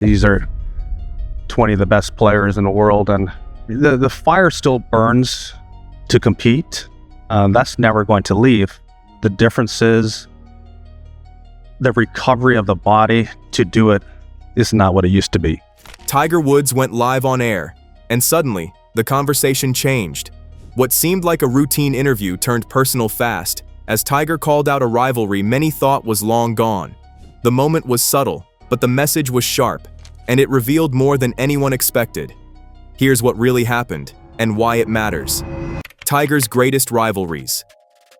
These are 20 of the best players in the world, and the fire still burns to compete. That's never going to leave. The difference is the recovery of the body to do it is not what it used to be. Tiger Woods went live on air, and suddenly, the conversation changed. What seemed like a routine interview turned personal fast, as Tiger called out a rivalry many thought was long gone. The moment was subtle, but the message was sharp, and it revealed more than anyone expected. Here's what really happened, and why it matters. Tiger's greatest rivalries.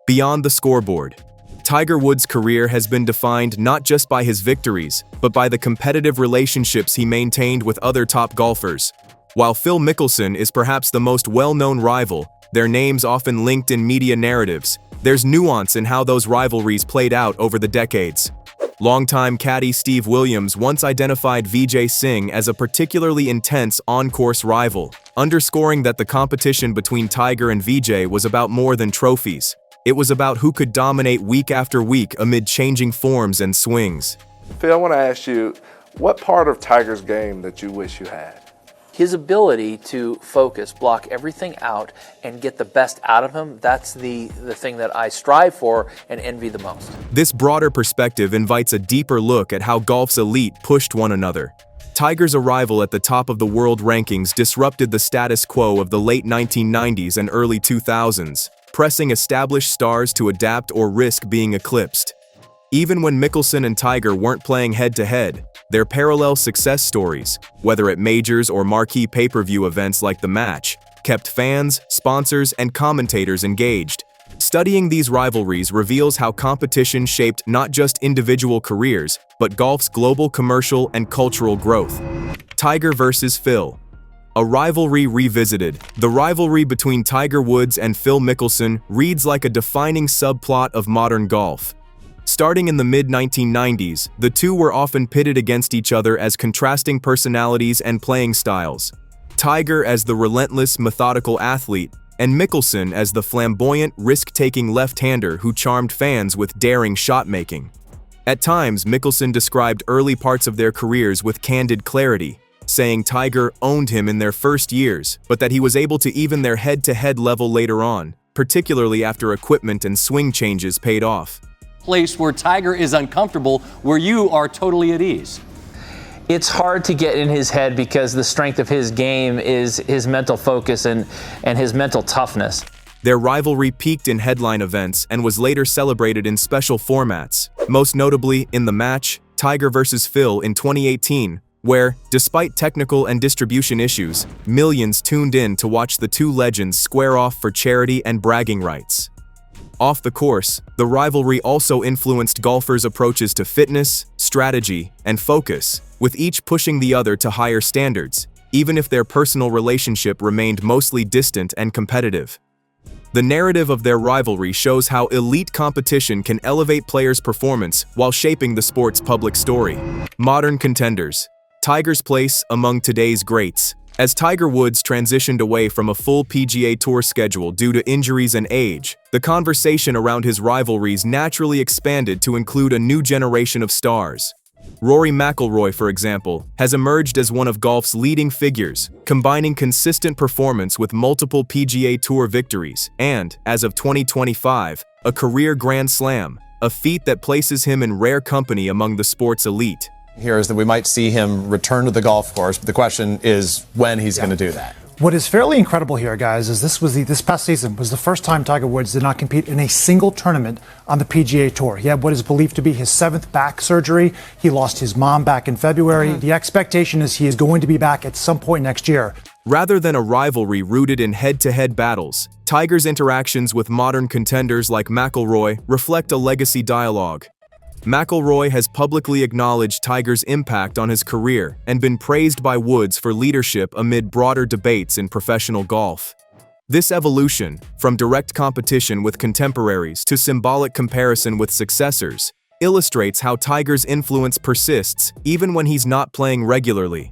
Beyond the scoreboard. Tiger Woods' career has been defined not just by his victories, but by the competitive relationships he maintained with other top golfers. While Phil Mickelson is perhaps the most well-known rival, their names often linked in media narratives, there's nuance in how those rivalries played out over the decades. Longtime caddy Steve Williams once identified Vijay Singh as a particularly intense on-course rival, underscoring that the competition between Tiger and Vijay was about more than trophies. It was about who could dominate week after week amid changing forms and swings. Phil, I want to ask you, what part of Tiger's game that you wish you had? His ability to focus, block everything out, and get the best out of him, that's the thing that I strive for and envy the most. This broader perspective invites a deeper look at how golf's elite pushed one another. Tiger's arrival at the top of the world rankings disrupted the status quo of the late 1990s and early 2000s, pressing established stars to adapt or risk being eclipsed. Even when Mickelson and Tiger weren't playing head-to-head, their parallel success stories, whether at majors or marquee pay-per-view events like The Match, kept fans, sponsors, and commentators engaged. Studying these rivalries reveals how competition shaped not just individual careers, but golf's global commercial and cultural growth. Tiger versus Phil. A rivalry revisited. The rivalry between Tiger Woods and Phil Mickelson reads like a defining subplot of modern golf. Starting in the mid-1990s, the two were often pitted against each other as contrasting personalities and playing styles. Tiger as the relentless, methodical athlete, and Mickelson as the flamboyant, risk-taking left-hander who charmed fans with daring shot-making. At times, Mickelson described early parts of their careers with candid clarity, saying Tiger owned him in their first years, but that he was able to even their head-to-head level later on, particularly after equipment and swing changes paid off. Place where Tiger is uncomfortable, where you are totally at ease? It's hard to get in his head because the strength of his game is his mental focus and his mental toughness. Their rivalry peaked in headline events and was later celebrated in special formats, most notably in The Match, Tiger versus Phil in 2018, where, despite technical and distribution issues, millions tuned in to watch the two legends square off for charity and bragging rights. Off the course, the rivalry also influenced golfers' approaches to fitness, strategy, and focus, with each pushing the other to higher standards, even if their personal relationship remained mostly distant and competitive. The narrative of their rivalry shows how elite competition can elevate players' performance while shaping the sport's public story. Modern contenders. Tiger's place among today's greats. As Tiger Woods transitioned away from a full PGA Tour schedule due to injuries and age, the conversation around his rivalries naturally expanded to include a new generation of stars. Rory McIlroy, for example, has emerged as one of golf's leading figures, combining consistent performance with multiple PGA Tour victories and, as of 2025, a career Grand Slam, a feat that places him in rare company among the sport's elite. Here is that we might see him return to the golf course, but the question is when he's going to do that. What is fairly incredible here, guys, is this past season was the first time Tiger Woods did not compete in a single tournament on the PGA Tour. He had what is believed to be his 7th back surgery. He lost his mom back in February. The expectation is he is going to be back at some point next year. Rather than a rivalry rooted in head-to-head battles, Tiger's interactions with modern contenders like McIlroy reflect a legacy dialogue. McIlroy has publicly acknowledged Tiger's impact on his career and been praised by Woods for leadership amid broader debates in professional golf. This evolution, from direct competition with contemporaries to symbolic comparison with successors, illustrates how Tiger's influence persists even when he's not playing regularly.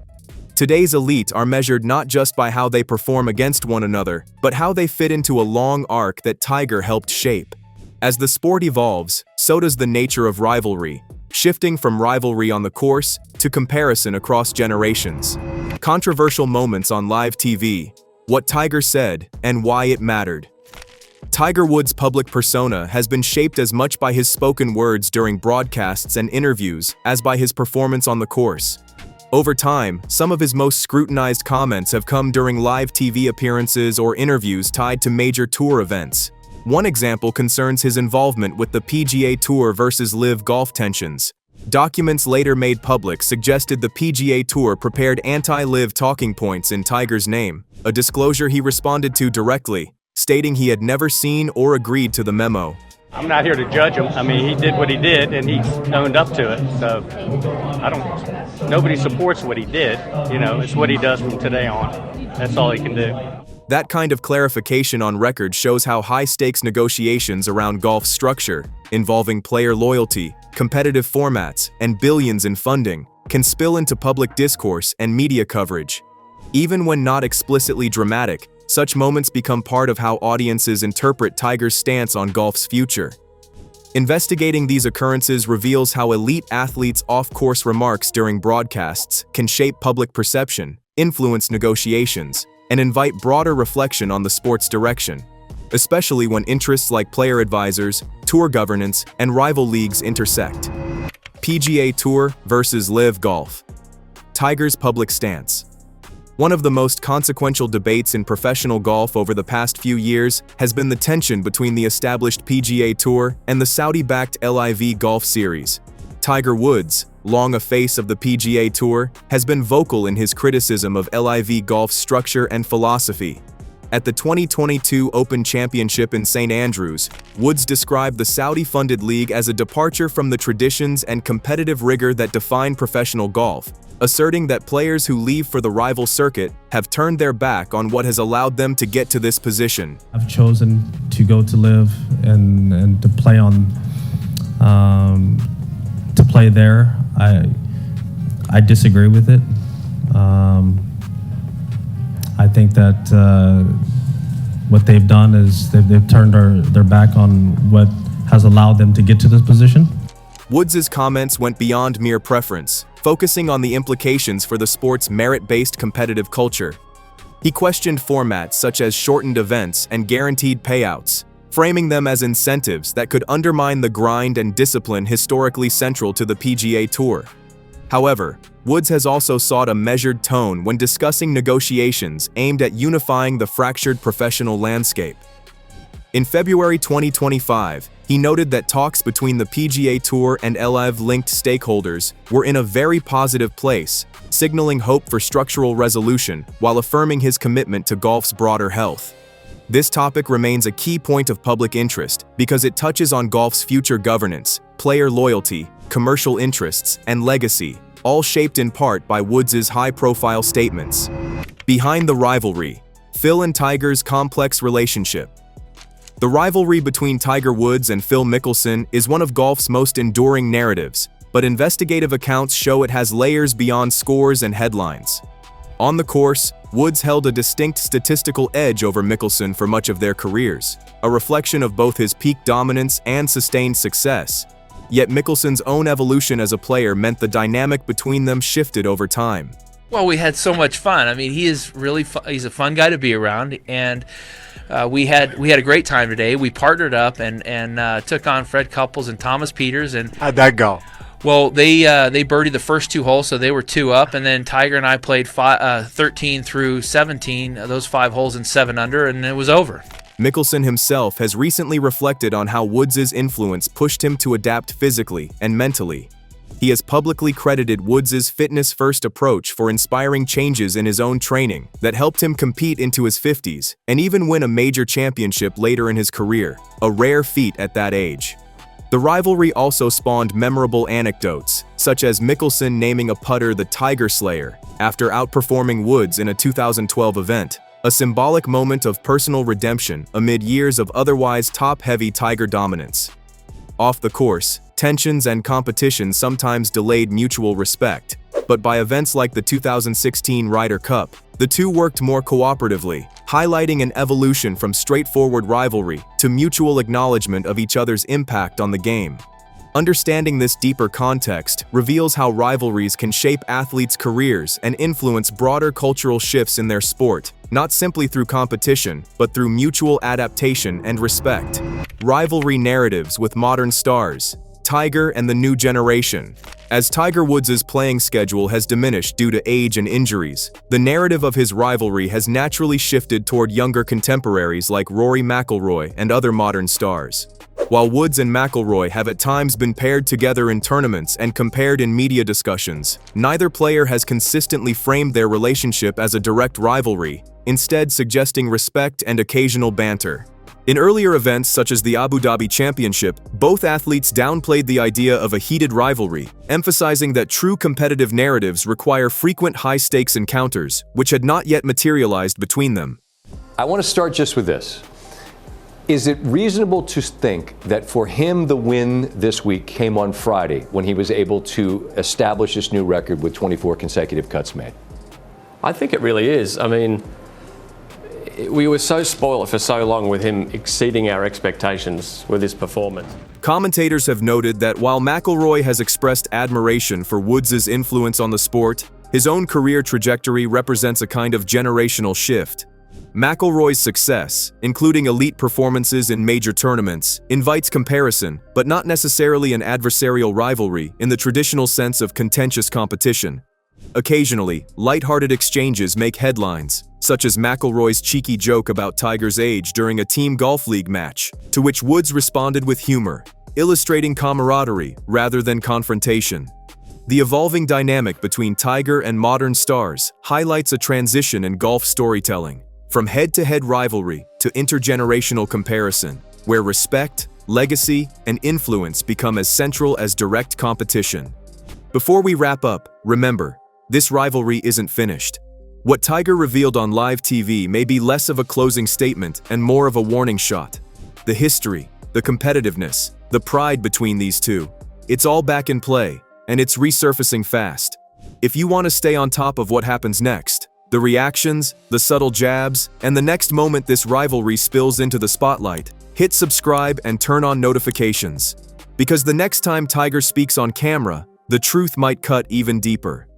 Today's elite are measured not just by how they perform against one another, but how they fit into a long arc that Tiger helped shape. As the sport evolves, so does the nature of rivalry. shifting from rivalry on the course to comparison across generations. Controversial moments on live TV, what Tiger said, and why it mattered. Tiger Woods' public persona has been shaped as much by his spoken words during broadcasts and interviews as by his performance on the course. Over time, some of his most scrutinized comments have come during live TV appearances or interviews tied to major tour events. One example concerns his involvement with the PGA Tour versus LIV golf tensions. Documents later made public suggested the PGA Tour prepared anti-LIV talking points in Tiger's name, a disclosure he responded to directly, stating he had never seen or agreed to the memo. I'm not here to judge him. I mean, he did what he did, and he owned up to it. So, nobody supports what he did. It's what he does from today on. That's all he can do. That kind of clarification on record shows how high-stakes negotiations around golf's structure, involving player loyalty, competitive formats, and billions in funding, can spill into public discourse and media coverage. Even when not explicitly dramatic, such moments become part of how audiences interpret Tiger's stance on golf's future. Investigating these occurrences reveals how elite athletes' off-course remarks during broadcasts can shape public perception, influence negotiations, and invite broader reflection on the sport's direction, especially when interests like player advisors, tour governance, and rival leagues intersect. PGA Tour versus LIV Golf. Tiger's public stance. One of the most consequential debates in professional golf over the past few years has been the tension between the established PGA Tour and the Saudi-backed LIV Golf Series. Tiger Woods, long a face of the PGA Tour, has been vocal in his criticism of LIV Golf's structure and philosophy. At the 2022 Open Championship in St. Andrews, Woods described the Saudi-funded league as a departure from the traditions and competitive rigor that define professional golf, asserting that players who leave for the rival circuit have turned their back on what has allowed them to get to this position. I've chosen to go to LIV and to play there. I disagree with it. I think that what they've done is they've turned their back on what has allowed them to get to this position. Woods' comments went beyond mere preference, focusing on the implications for the sport's merit-based competitive culture. He questioned formats such as shortened events and guaranteed payouts, framing them as incentives that could undermine the grind and discipline historically central to the PGA Tour. However, Woods has also sought a measured tone when discussing negotiations aimed at unifying the fractured professional landscape. In February 2025, he noted that talks between the PGA Tour and LIV-linked stakeholders were in a very positive place, signaling hope for structural resolution while affirming his commitment to golf's broader health. This topic remains a key point of public interest because it touches on golf's future governance, player loyalty, commercial interests, and legacy, all shaped in part by Woods' high-profile statements. Behind the rivalry, Phil and Tiger's complex relationship. The rivalry between Tiger Woods and Phil Mickelson is one of golf's most enduring narratives, but investigative accounts show it has layers beyond scores and headlines. On the course, Woods held a distinct statistical edge over Mickelson for much of their careers, a reflection of both his peak dominance and sustained success. Yet Mickelson's own evolution as a player meant the dynamic between them shifted over time. Well, we had so much fun. I mean, he is really he's a fun guy to be around, and we had a great time today. We partnered up and took on Fred Couples and Thomas Peters. And how'd that go? Well, they birdied the first 2 holes, so they were 2 up, and then Tiger and I played 13 through 17, those 5 holes in 7 under, and it was over. Mickelson himself has recently reflected on how Woods' influence pushed him to adapt physically and mentally. He has publicly credited Woods' fitness-first approach for inspiring changes in his own training that helped him compete into his 50s and even win a major championship later in his career, a rare feat at that age. The rivalry also spawned memorable anecdotes, such as Mickelson naming a putter the Tiger Slayer after outperforming Woods in a 2012 event, a symbolic moment of personal redemption amid years of otherwise top-heavy Tiger dominance. Off the course, tensions and competition sometimes delayed mutual respect, but by events like the 2016 Ryder Cup, the two worked more cooperatively, highlighting an evolution from straightforward rivalry to mutual acknowledgement of each other's impact on the game. Understanding this deeper context reveals how rivalries can shape athletes' careers and influence broader cultural shifts in their sport, not simply through competition, but through mutual adaptation and respect. Rivalry narratives with modern stars, Tiger and the new generation. As Tiger Woods' playing schedule has diminished due to age and injuries, the narrative of his rivalry has naturally shifted toward younger contemporaries like Rory McIlroy and other modern stars. While Woods and McIlroy have at times been paired together in tournaments and compared in media discussions, neither player has consistently framed their relationship as a direct rivalry, instead suggesting respect and occasional banter. In earlier events such as the Abu Dhabi Championship, both athletes downplayed the idea of a heated rivalry, emphasizing that true competitive narratives require frequent high-stakes encounters, which had not yet materialized between them. I want to start just with this. Is it reasonable to think that for him the win this week came on Friday when he was able to establish this new record with 24 consecutive cuts made? I think it really is. I mean, we were so spoiled for so long with him exceeding our expectations with his performance. Commentators have noted that while McIlroy has expressed admiration for Woods' influence on the sport, his own career trajectory represents a kind of generational shift. McIlroy's success, including elite performances in major tournaments, invites comparison, but not necessarily an adversarial rivalry in the traditional sense of contentious competition. Occasionally, lighthearted exchanges make headlines, such as McIlroy's cheeky joke about Tiger's age during a Team Golf League match, to which Woods responded with humor, illustrating camaraderie rather than confrontation. The evolving dynamic between Tiger and modern stars highlights a transition in golf storytelling, from head-to-head rivalry to intergenerational comparison, where respect, legacy, and influence become as central as direct competition. Before we wrap up, remember, this rivalry isn't finished. What Tiger revealed on live TV may be less of a closing statement and more of a warning shot. The history, the competitiveness, the pride between these two, it's all back in play, and it's resurfacing fast. If you want to stay on top of what happens next, the reactions, the subtle jabs, and the next moment this rivalry spills into the spotlight, hit subscribe and turn on notifications. Because the next time Tiger speaks on camera, the truth might cut even deeper.